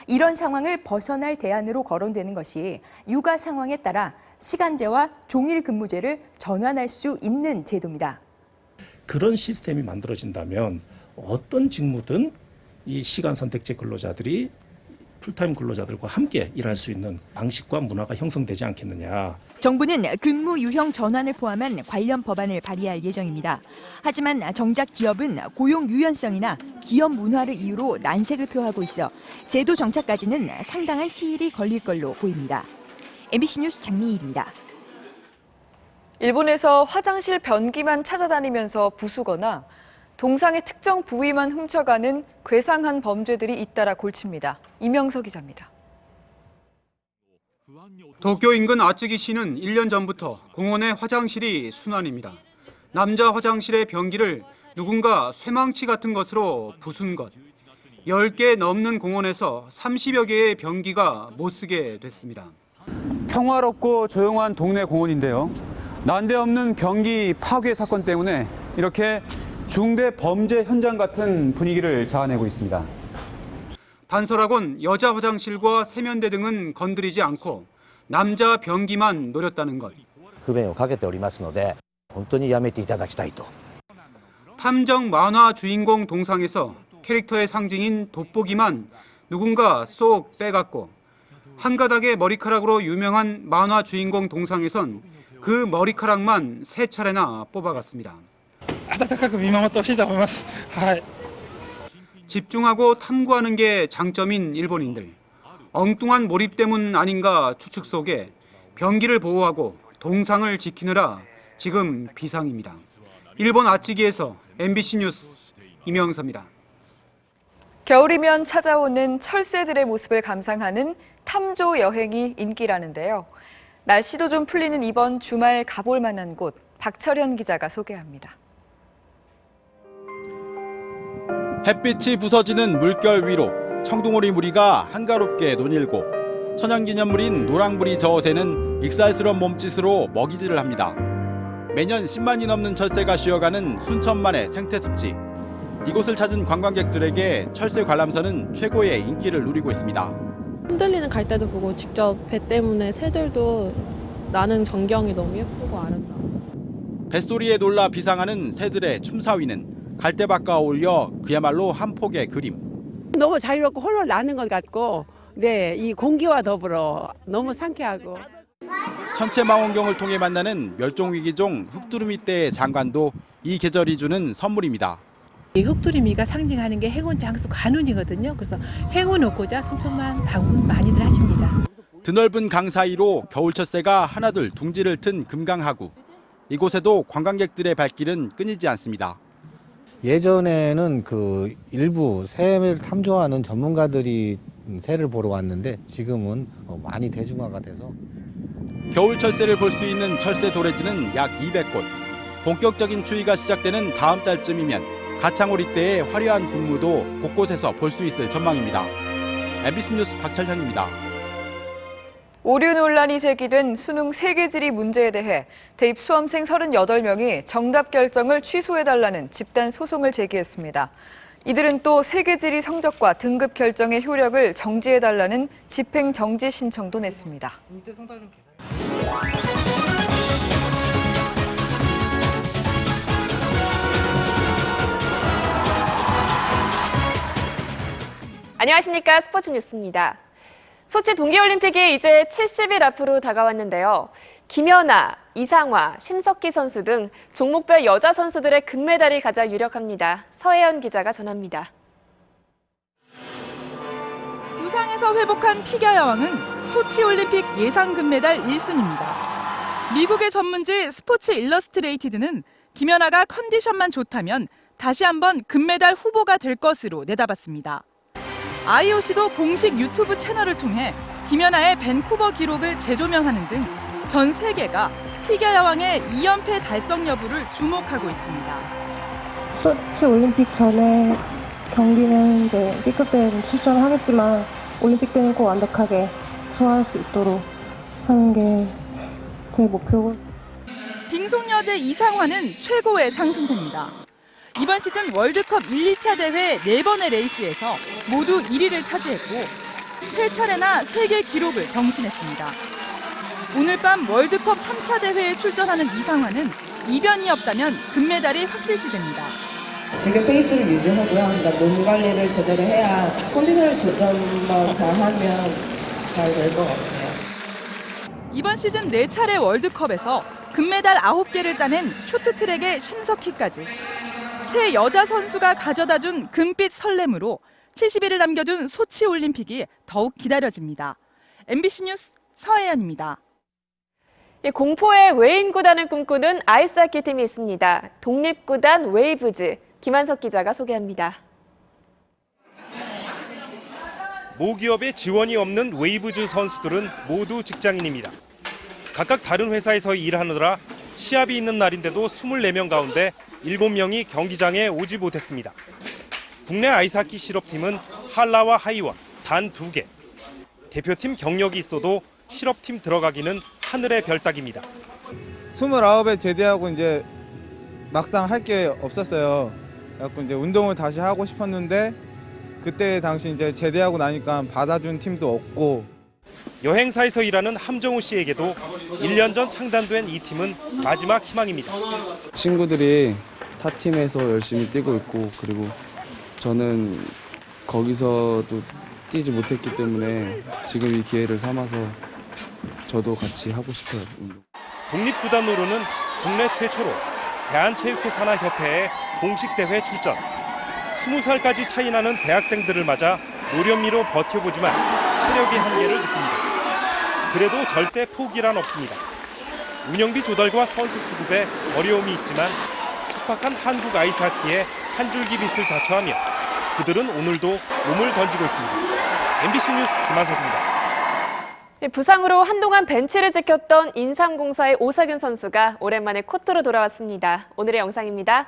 이런 상황을 벗어날 대안으로 거론되는 것이 육아 상황에 따라 시간제와 종일 근무제를 전환할 수 있는 제도입니다. 그런 시스템이 만들어진다면 어떤 직무든 이 시간 선택제 근로자들이 풀타임 근로자들과 함께 일할 수 있는 방식과 문화가 형성되지 않겠느냐. 정부는 근무 유형 전환을 포함한 관련 법안을 발의할 예정입니다. 하지만 정작 기업은 고용 유연성이나 기업 문화를 이유로 난색을 표하고 있어 제도 정착까지는 상당한 시일이 걸릴 걸로 보입니다. MBC 뉴스 장미일입니다. 일본에서 화장실 변기만 찾아다니면서 부수거나 동상의 특정 부위만 훔쳐가는 괴상한 범죄들이 잇따라 골칩니다. 이명석 기자입니다. 도쿄 인근 아츠기시는 1년 전부터 공원의 화장실이 순환입니다. 남자 화장실의 변기를 누군가 쇠망치 같은 것으로 부순 것. 10개 넘는 공원에서 30여 개의 변기가 못쓰게 됐습니다. 평화롭고 조용한 동네 공원인데요. 난데없는 변기 파괴 사건 때문에 이렇게 중대 범죄 현장 같은 분위기를 자아내고 있습니다. 단서라곤 여자 화장실과 세면대 등은 건드리지 않고 남자 변기만 노렸다는 것. 不便をかけておりますので本当にやめていただきたいと。 탐정 만화 주인공 동상에서 캐릭터의 상징인 돋보기만 누군가 쏙 빼갔고 한 가닥의 머리카락으로 유명한 만화 주인공 동상에선 그 머리카락만 3차례나 뽑아갔습니다. 집중하고 탐구하는 게 장점인 일본인들. 엉뚱한 몰입 때문 아닌가 추측 속에 변기를 보호하고 동상을 지키느라 지금 비상입니다. 일본 아츠기에서 MBC 뉴스 이명서입니다. 겨울이면 찾아오는 철새들의 모습을 감상하는 탐조 여행이 인기라는데요. 날씨도 좀 풀리는 이번 주말 가볼 만한 곳, 박철현 기자가 소개합니다. 햇빛이 부서지는 물결 위로 청둥오리 무리가 한가롭게 논일고 천연기념물인 노랑부리 저어새는 익살스러운 몸짓으로 먹이질을 합니다. 매년 10만이 넘는 철새가 쉬어가는 순천만의 생태습지. 이곳을 찾은 관광객들에게 철새 관람선은 최고의 인기를 누리고 있습니다. 흔들리는 갈대도 보고 직접 배 때문에 새들도 나는 전경이 너무 예쁘고 아름다워. 뱃소리에 놀라 비상하는 새들의 춤사위는 갈대밭과 어울려 그야말로 한 폭의 그림. 너무 자유롭고 홀로 나는 것 같고, 네, 이 공기와 더불어 너무 상쾌하고. 천체망원경을 통해 만나는 멸종위기종 흑두루미떼의 장관도 이 계절이 주는 선물입니다. 이 흑두루미가 상징하는 게 행운, 장수, 관운이거든요. 그래서 행운 얻고자 순천만 방문 많이들 하십니다. 드넓은 강 사이로 겨울 철새가 하나둘 둥지를 튼 금강하구. 이곳에도 관광객들의 발길은 끊이지 않습니다. 예전에는 그 일부 새를 탐조하는 전문가들이 새를 보러 왔는데 지금은 많이 대중화가 돼서 겨울 철새를 볼 수 있는 철새 도래지는 약 200곳. 본격적인 추위가 시작되는 다음 달쯤이면 가창오리 때의 화려한 군무도 곳곳에서 볼 수 있을 전망입니다. MBC 뉴스 박철현입니다. 오류 논란이 제기된 수능 3개 질의 문제에 대해 대입 수험생 38명이 정답 결정을 취소해달라는 집단 소송을 제기했습니다. 이들은 또 3개 질의 성적과 등급 결정의 효력을 정지해달라는 집행 정지 신청도 냈습니다. 안녕하십니까. 스포츠 뉴스입니다. 소치 동계올림픽이 이제 70일 앞으로 다가왔는데요. 김연아, 이상화, 심석희 선수 등 종목별 여자 선수들의 금메달이 가장 유력합니다. 서혜연 기자가 전합니다. 부상에서 회복한 피겨 여왕은 소치올림픽 예상 금메달 1순위입니다. 미국의 전문지 스포츠 일러스트레이티드는 김연아가 컨디션만 좋다면 다시 한번 금메달 후보가 될 것으로 내다봤습니다. IOC도 공식 유튜브 채널을 통해 김연아의 밴쿠버 기록을 재조명하는 등 전 세계가 피겨 여왕의 2연패 달성 여부를 주목하고 있습니다. 소치 올림픽 전에 경기는 B급 대회는 출전하겠지만 올림픽 때는 꼭 완벽하게 소화할 수 있도록 하는 게 제 목표고. 빙속여제 이상화는 최고의 상승세입니다. 이번 시즌 월드컵 1, 2차 대회 4번의 레이스에서 모두 1위를 차지했고 3차례나 세계 기록을 경신했습니다. 오늘 밤 월드컵 3차 대회에 출전하는 이상화는 이변이 없다면 금메달이 확실시됩니다. 지금 페이스를 유지하고요. 그러니까 몸 관리를 제대로 해야 컨디션을 조절만 잘하면 잘 될 것 같아요. 이번 시즌 4차례 월드컵에서 금메달 9개를 따낸 쇼트트랙의 심석희까지 세 여자 선수가 가져다준 금빛 설렘으로 70일을 남겨둔 소치 올림픽이 더욱 기다려집니다. MBC 뉴스 서혜연입니다. 공포의 웨인 구단을 꿈꾸는 아이스하키 팀이 있습니다. 독립구단 웨이브즈, 김한석 기자가 소개합니다. 모기업의 지원이 없는 웨이브즈 선수들은 모두 직장인입니다. 각각 다른 회사에서 일하느라 시합이 있는 날인데도 24명 가운데 7명이 경기장에 오지 못했습니다. 국내 아이스하키 실업팀은 한라와 하이와 단 2개. 대표팀 경력이 있어도 실업팀 들어가기는 하늘의 별따기입니다. 29에 제대하고 이제 막상 할 게 없었어요. 그래서 이제 운동을 다시 하고 싶었는데 그때 당시 이제 제대하고 나니까 받아준 팀도 없고. 여행사에서 일하는 함정우 씨에게도 1년 전 창단된 이 팀은 마지막 희망입니다. 친구들이 타 팀에서 열심히 뛰고 있고 그리고 저는 거기서도 뛰지 못했기 때문에 지금 이 기회를 삼아서 저도 같이 하고 싶어요. 독립구단으로는 국내 최초로 대한체육회산화협회에 공식 대회 출전. 20살까지 차이 나는 대학생들을 맞아 노련미로 버텨보지만 체력의 한계를 느낍니다. 그래도 절대 포기란 없습니다. 운영비 조달과 선수 수급에 어려움이 있지만 척박한 한국 아이스하키에 한 줄기 빛을 자처하며 그들은 오늘도 몸을 던지고 있습니다. MBC 뉴스 김한석입니다. 부상으로 한동안 벤치를 지켰던 인삼공사의 오석윤 선수가 오랜만에 코트로 돌아왔습니다. 오늘의 영상입니다.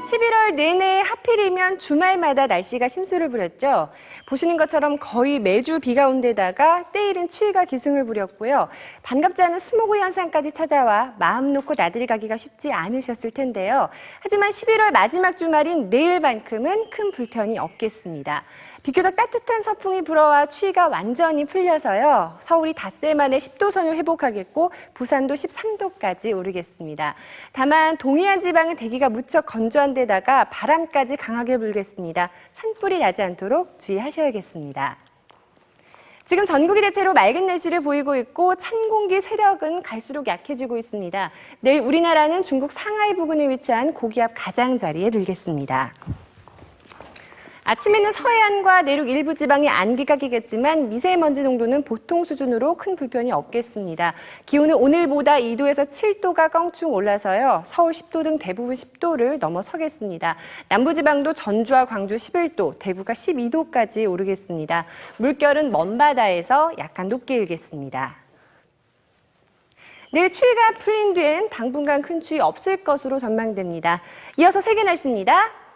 (11월) 내내 하필이면 되면 주말마다 날씨가 심수를 부렸죠. 보시는 것처럼 거의 매주 비가 온 데다가 때일은 추위가 기승을 부렸고요. 반갑지 않은 스모그 현상까지 찾아와 마음 놓고 나들이 가기가 쉽지 않으셨을 텐데요. 하지만 11월 마지막 주말인 내일만큼은 큰 불편이 없겠습니다. 비교적 따뜻한 서풍이 불어와 추위가 완전히 풀려서요. 서울이 닷새 만에 10도 선을 회복하겠고 부산도 13도까지 오르겠습니다. 다만 동해안 지방은 대기가 무척 건조한 데다가 바람까지 강하게 불겠습니다. 산불이 나지 않도록 주의하셔야겠습니다. 지금 전국이 대체로 맑은 날씨를 보이고 있고 찬 공기 세력은 갈수록 약해지고 있습니다. 내일 우리나라는 중국 상하이 부근에 위치한 고기압 가장자리에 들겠습니다. 아침에는 서해안과 내륙 일부 지방에 안개가 끼겠지만 미세먼지 농도는 보통 수준으로 큰 불편이 없겠습니다. 기온은 오늘보다 2도에서 7도가 껑충 올라서요. 서울 10도 등 대부분 10도를 넘어서겠습니다. 남부지방도 전주와 광주 11도, 대구가 12도까지 오르겠습니다. 물결은 먼바다에서 약간 높게 일겠습니다. 내일 추위가 풀린 뒤엔 당분간 큰 추위 없을 것으로 전망됩니다. 이어서 세계 날씨입니다.